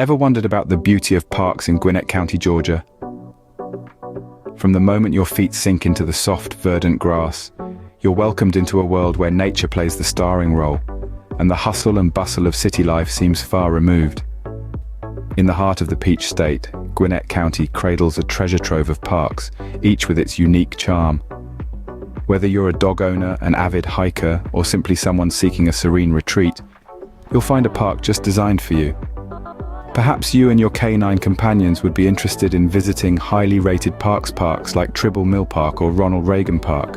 Ever wondered about the beauty of parks in Gwinnett County, Georgia? From the moment your feet sink into the soft, verdant grass, you're welcomed into a world where nature plays the starring role, and the hustle and bustle of city life seems far removed. In the heart of the Peach State, Gwinnett County cradles a treasure trove of parks, each with its unique charm. Whether you're a dog owner, an avid hiker, or simply someone seeking a serene retreat, you'll find a park just designed for you. Perhaps you and your canine companions would be interested in visiting highly rated parks like Tribble Mill Park or Ronald Reagan Park.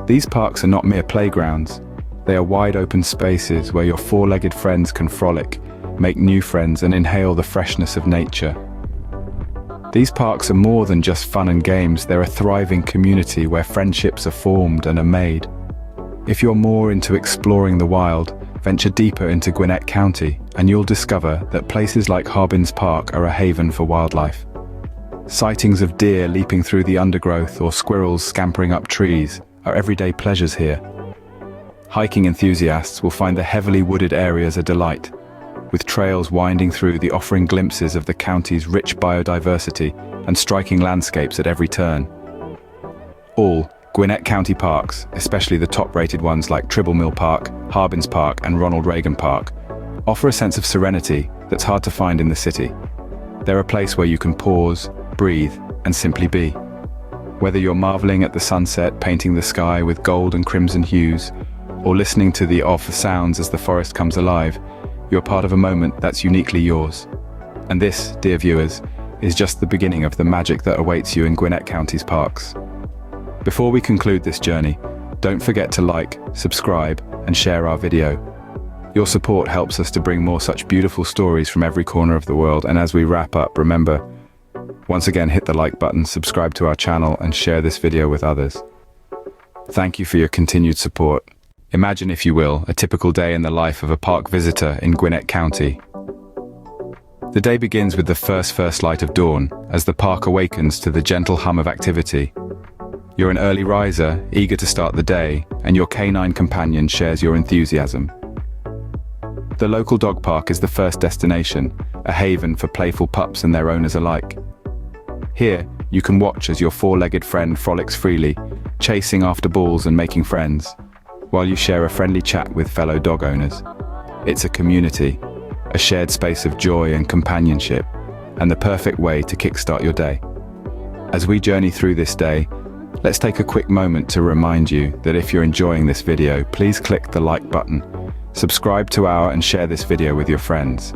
These parks are not mere playgrounds. They are wide open spaces where your four-legged friends can frolic, make new friends, and inhale the freshness of nature. These parks are more than just fun and games. They're a thriving community where friendships are formed and are made. If you're more into exploring the wild, venture deeper into Gwinnett County, and you'll discover that places like Harbins Park are a haven for wildlife. Sightings of deer leaping through the undergrowth or squirrels scampering up trees are everyday pleasures here. Hiking enthusiasts will find the heavily wooded areas a delight, with trails winding through the offering glimpses of the county's rich biodiversity and striking landscapes at every turn. All Gwinnett County parks, especially the top-rated ones like Tribble Mill Park, Harbins Park, and Ronald Reagan Park, offer a sense of serenity that's hard to find in the city. They're a place where you can pause, breathe, and simply be. Whether you're marveling at the sunset painting the sky with gold and crimson hues, or listening to the off sounds as the forest comes alive, you're part of a moment that's uniquely yours. And this, dear viewers, is just the beginning of the magic that awaits you in Gwinnett County's parks. Before we conclude this journey, don't forget to like, subscribe, and share our video. Your support helps us to bring more such beautiful stories from every corner of the world. And as we wrap up, remember, once again, hit the like button, subscribe to our channel, and share this video with others. Thank you for your continued support. Imagine, if you will, a typical day in the life of a park visitor in Gwinnett County. The day begins with the first light of dawn, as the park awakens to the gentle hum of activity. You're an early riser, eager to start the day, and your canine companion shares your enthusiasm. The local dog park is the first destination, a haven for playful pups and their owners alike. Here, you can watch as your four-legged friend frolics freely, chasing after balls and making friends, while you share a friendly chat with fellow dog owners. It's a community, a shared space of joy and companionship, and the perfect way to kickstart your day. As we journey through this day, let's take a quick moment to remind you that if you're enjoying this video, please click the like button, subscribe to our and share this video with your friends.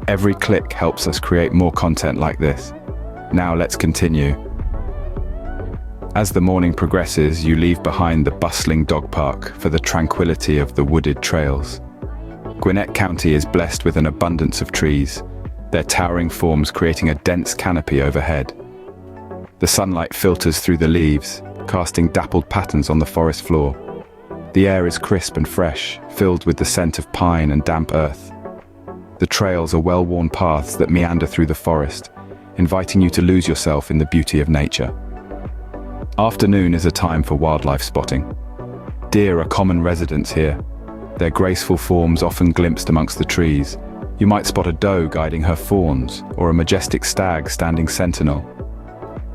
Every click helps us create more content like this. Now let's continue. As the morning progresses, you leave behind the bustling dog park for the tranquility of the wooded trails. Gwinnett County is blessed with an abundance of trees, their towering forms creating a dense canopy overhead. The sunlight filters through the leaves, casting dappled patterns on the forest floor. The air is crisp and fresh, filled with the scent of pine and damp earth. The trails are well-worn paths that meander through the forest, inviting you to lose yourself in the beauty of nature. Afternoon is a time for wildlife spotting. Deer are common residents here, their graceful forms often glimpsed amongst the trees. You might spot a doe guiding her fawns, or a majestic stag standing sentinel.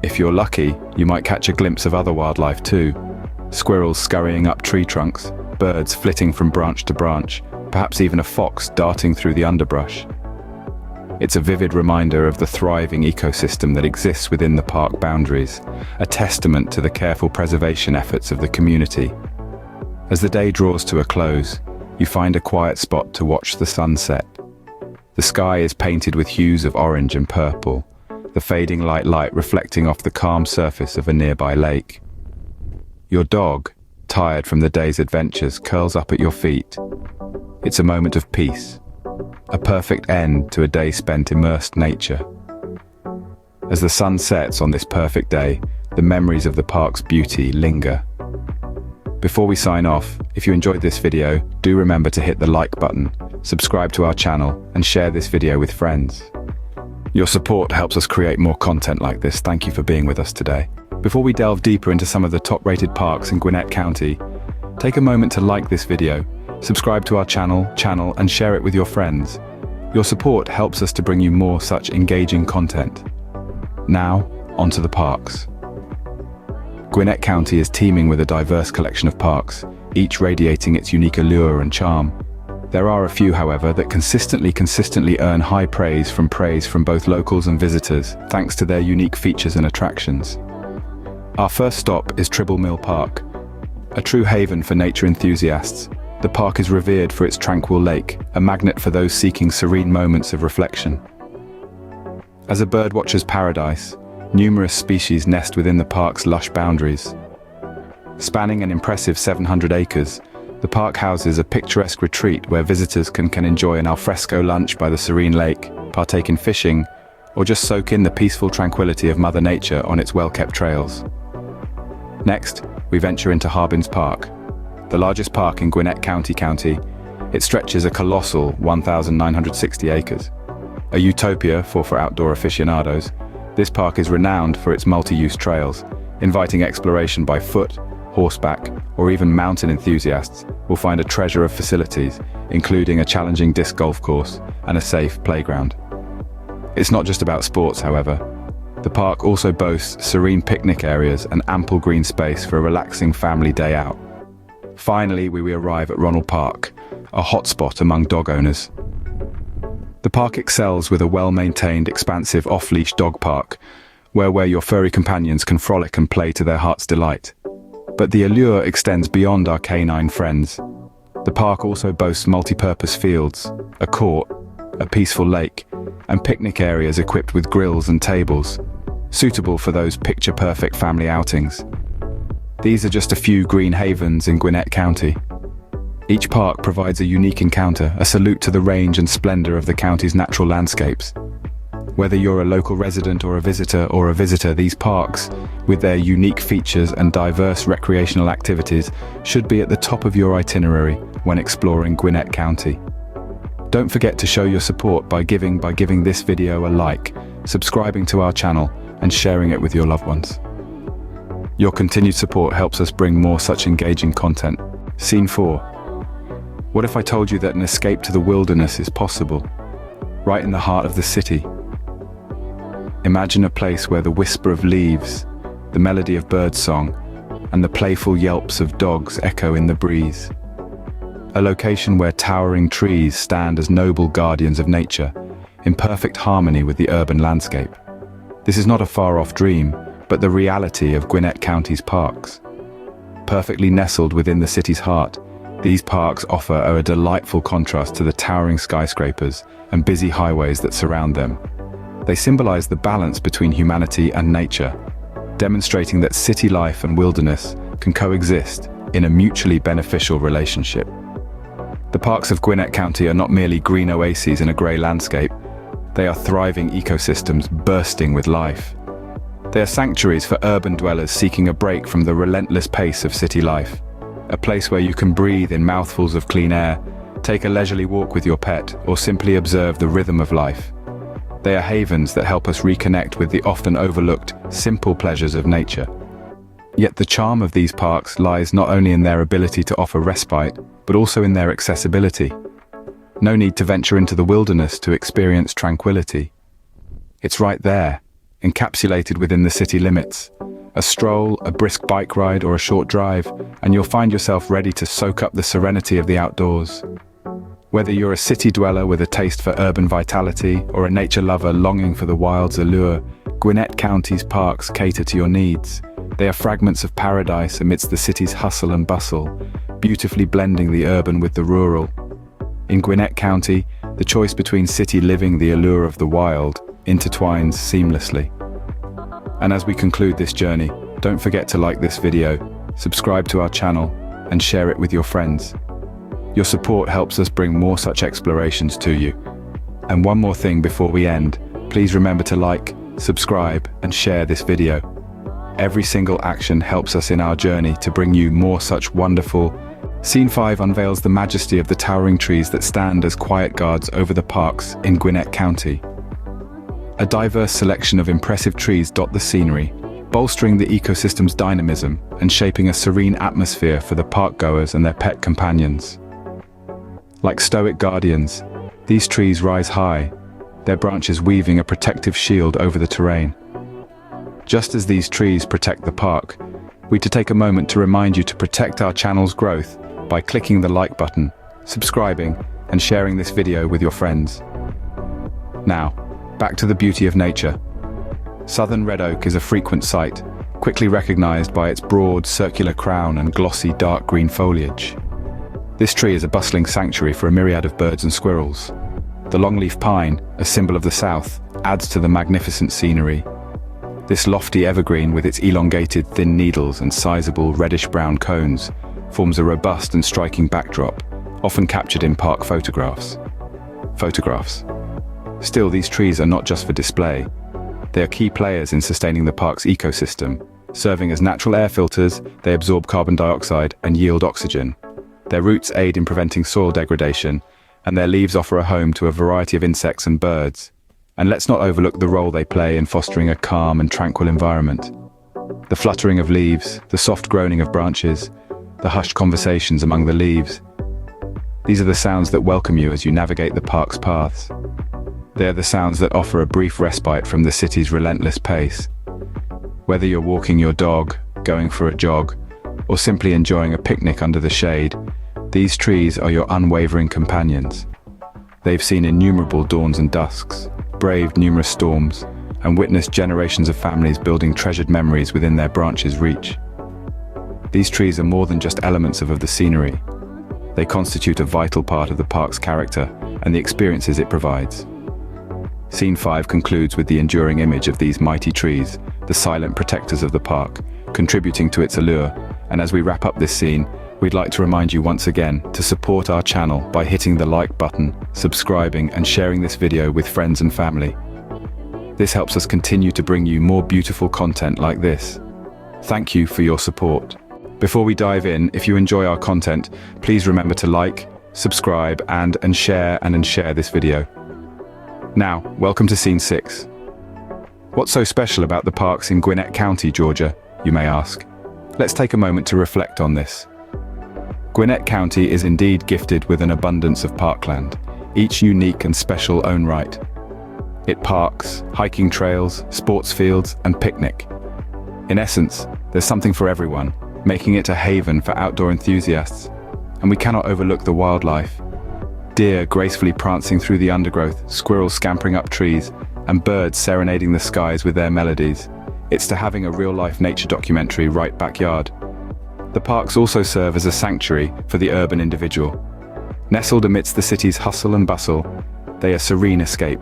If you're lucky, you might catch a glimpse of other wildlife too. Squirrels scurrying up tree trunks, birds flitting from branch to branch, perhaps even a fox darting through the underbrush. It's a vivid reminder of the thriving ecosystem that exists within the park boundaries, a testament to the careful preservation efforts of the community. As the day draws to a close, you find a quiet spot to watch the sunset. The sky is painted with hues of orange and purple, the fading light reflecting off the calm surface of a nearby lake. Your dog, tired from the day's adventures, curls up at your feet. It's a moment of peace, a perfect end to a day spent immersed in nature. As the sun sets on this perfect day, the memories of the park's beauty linger. Before we sign off, if you enjoyed this video, do remember to hit the like button, subscribe to our channel, and share this video with friends. Your support helps us create more content like this. Thank you for being with us today. Before we delve deeper into some of the top-rated parks in Gwinnett County, take a moment to like this video, subscribe to our channel, and share it with your friends. Your support helps us to bring you more such engaging content. Now, onto the parks. Gwinnett County is teeming with a diverse collection of parks, each radiating its unique allure and charm. There are a few, however, that consistently earn high praise from both locals and visitors, thanks to their unique features and attractions. Our first stop is Tribble Mill Park. A true haven for nature enthusiasts, the park is revered for its tranquil lake, a magnet for those seeking serene moments of reflection. As a birdwatcher's paradise, numerous species nest within the park's lush boundaries. Spanning an impressive 700 acres, the park houses a picturesque retreat where visitors can enjoy an alfresco lunch by the serene lake, partake in fishing, or just soak in the peaceful tranquility of Mother Nature on its well-kept trails. Next, we venture into Harbins Park, the largest park in Gwinnett County. It stretches a colossal 1,960 acres. A utopia for outdoor aficionados, this park is renowned for its multi-use trails, inviting exploration by foot, horseback, or even mountain enthusiasts will find a treasure of facilities, including a challenging disc golf course and a safe playground. It's not just about sports, however. The park also boasts serene picnic areas and ample green space for a relaxing family day out. Finally, we arrive at Ronald Park, a hotspot among dog owners. The park excels with a well-maintained, expansive off-leash dog park, where your furry companions can frolic and play to their heart's delight. But the allure extends beyond our canine friends. The park also boasts multi-purpose fields, a court, a peaceful lake, and picnic areas equipped with grills and tables, suitable for those picture-perfect family outings. These are just a few green havens in Gwinnett County. Each park provides a unique encounter, a salute to the range and splendor of the county's natural landscapes. Whether you're a local resident or a visitor, these parks, with their unique features and diverse recreational activities, should be at the top of your itinerary when exploring Gwinnett County. Don't forget to show your support by giving this video a like, subscribing to our channel, and sharing it with your loved ones. Your continued support helps us bring more such engaging content. Scene 4. What if I told you that an escape to the wilderness is possible, right in the heart of the city? Imagine a place where the whisper of leaves, the melody of birdsong, and the playful yelps of dogs echo in the breeze. A location where towering trees stand as noble guardians of nature, in perfect harmony with the urban landscape. This is not a far-off dream, but the reality of Gwinnett County's parks. Perfectly nestled within the city's heart, these parks offer a delightful contrast to the towering skyscrapers and busy highways that surround them. They symbolize the balance between humanity and nature, demonstrating that city life and wilderness can coexist in a mutually beneficial relationship. The parks of Gwinnett County are not merely green oases in a grey landscape. They are thriving ecosystems bursting with life. They are sanctuaries for urban dwellers seeking a break from the relentless pace of city life. A place where you can breathe in mouthfuls of clean air, take a leisurely walk with your pet, or simply observe the rhythm of life. They are havens that help us reconnect with the often overlooked, simple pleasures of nature. Yet the charm of these parks lies not only in their ability to offer respite, but also in their accessibility. No need to venture into the wilderness to experience tranquility. It's right there, encapsulated within the city limits. A stroll, a brisk bike ride, or a short drive, and you'll find yourself ready to soak up the serenity of the outdoors. Whether you're a city dweller with a taste for urban vitality or a nature lover longing for the wild's allure, Gwinnett County's parks cater to your needs. They are fragments of paradise amidst the city's hustle and bustle, beautifully blending the urban with the rural. In Gwinnett County, the choice between city living, the allure of the wild, intertwines seamlessly. And as we conclude this journey, don't forget to like this video, subscribe to our channel, and share it with your friends. Your support helps us bring more such explorations to you. And one more thing before we end, please remember to like, subscribe, and share this video. Every single action helps us in our journey to bring you more such wonderful. Scene 5 unveils the majesty of the towering trees that stand as quiet guards over the parks in Gwinnett County. A diverse selection of impressive trees dot the scenery, bolstering the ecosystem's dynamism and shaping a serene atmosphere for the park goers and their pet companions. Like stoic guardians, These trees rise high, their branches weaving a protective shield over the terrain. Just as these trees protect the park, we take a moment to remind you to protect our channel's growth by clicking the like button, subscribing, and sharing this video with your friends. Now, back to the beauty of nature. Southern red oak is a frequent sight, quickly recognized by its broad, circular crown and glossy dark green foliage. This tree is a bustling sanctuary for a myriad of birds and squirrels. The longleaf pine, a symbol of the South, adds to the magnificent scenery. This lofty evergreen with its elongated thin needles and sizable reddish-brown cones forms a robust and striking backdrop, often captured in park photographs. Still, these trees are not just for display. They are key players in sustaining the park's ecosystem. Serving as natural air filters, they absorb carbon dioxide and yield oxygen. Their roots aid in preventing soil degradation, and their leaves offer a home to a variety of insects and birds. And let's not overlook the role they play in fostering a calm and tranquil environment. The fluttering of leaves, the soft groaning of branches, the hushed conversations among the leaves. These are the sounds that welcome you as you navigate the park's paths. They are the sounds that offer a brief respite from the city's relentless pace. Whether you're walking your dog, going for a jog, or simply enjoying a picnic under the shade, these trees are your unwavering companions. They've seen innumerable dawns and dusks, braved numerous storms, and witnessed generations of families building treasured memories within their branches' reach. These trees are more than just elements of the scenery. They constitute a vital part of the park's character and the experiences it provides. Scene 5 concludes with the enduring image of these mighty trees, the silent protectors of the park, contributing to its allure. And as we wrap up this scene, we'd like to remind you once again to support our channel by hitting the like button, subscribing, and sharing this video with friends and family. This helps us continue to bring you more beautiful content like this. Thank you for your support. Before we dive in, if you enjoy our content, please remember to like, subscribe, and share this video. Now, welcome to Scene 6. What's so special about the parks in Gwinnett County, Georgia, you may ask? Let's take a moment to reflect on this. Gwinnett County is indeed gifted with an abundance of parkland, each unique and special own right. It parks, hiking trails, sports fields, and picnic. In essence, there's something for everyone, making it a haven for outdoor enthusiasts. And we cannot overlook the wildlife. Deer gracefully prancing through the undergrowth, squirrels scampering up trees, and birds serenading the skies with their melodies. It's to having a real-life nature documentary right backyard. The parks also serve as a sanctuary for the urban individual. Nestled amidst the city's hustle and bustle, they are a serene escape.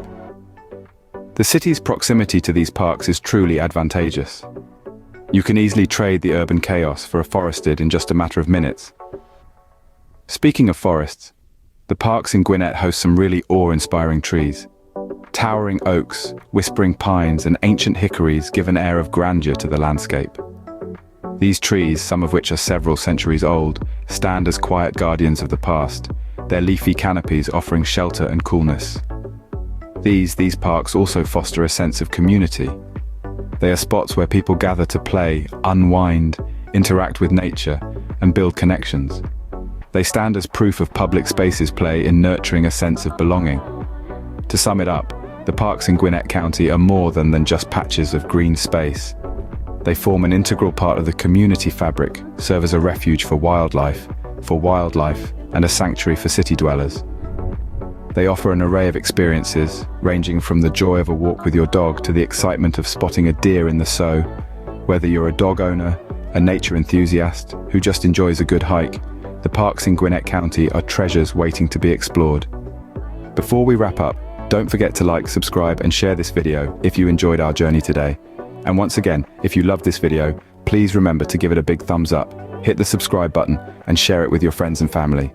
The city's proximity to these parks is truly advantageous. You can easily trade the urban chaos for a forested in just a matter of minutes. Speaking of forests, the parks in Gwinnett host some really awe-inspiring trees. Towering oaks, whispering pines, and ancient hickories give an air of grandeur to the landscape. These trees, some of which are several centuries old, stand as quiet guardians of the past, their leafy canopies offering shelter and coolness. These parks also foster a sense of community. They are spots where people gather to play, unwind, interact with nature, and build connections. They stand as proof of public spaces play in nurturing a sense of belonging. To sum it up, the parks in Gwinnett County are more than just patches of green space. They form an integral part of the community fabric, serve as a refuge for wildlife, and a sanctuary for city dwellers. They offer an array of experiences, ranging from the joy of a walk with your dog to the excitement of spotting a deer in the sow. Whether you're a dog owner, a nature enthusiast, who just enjoys a good hike, the parks in Gwinnett County are treasures waiting to be explored. Before we wrap up, don't forget to like, subscribe, and share this video if you enjoyed our journey today. And once again, if you loved this video, please remember to give it a big thumbs up, hit the subscribe button, and share it with your friends and family.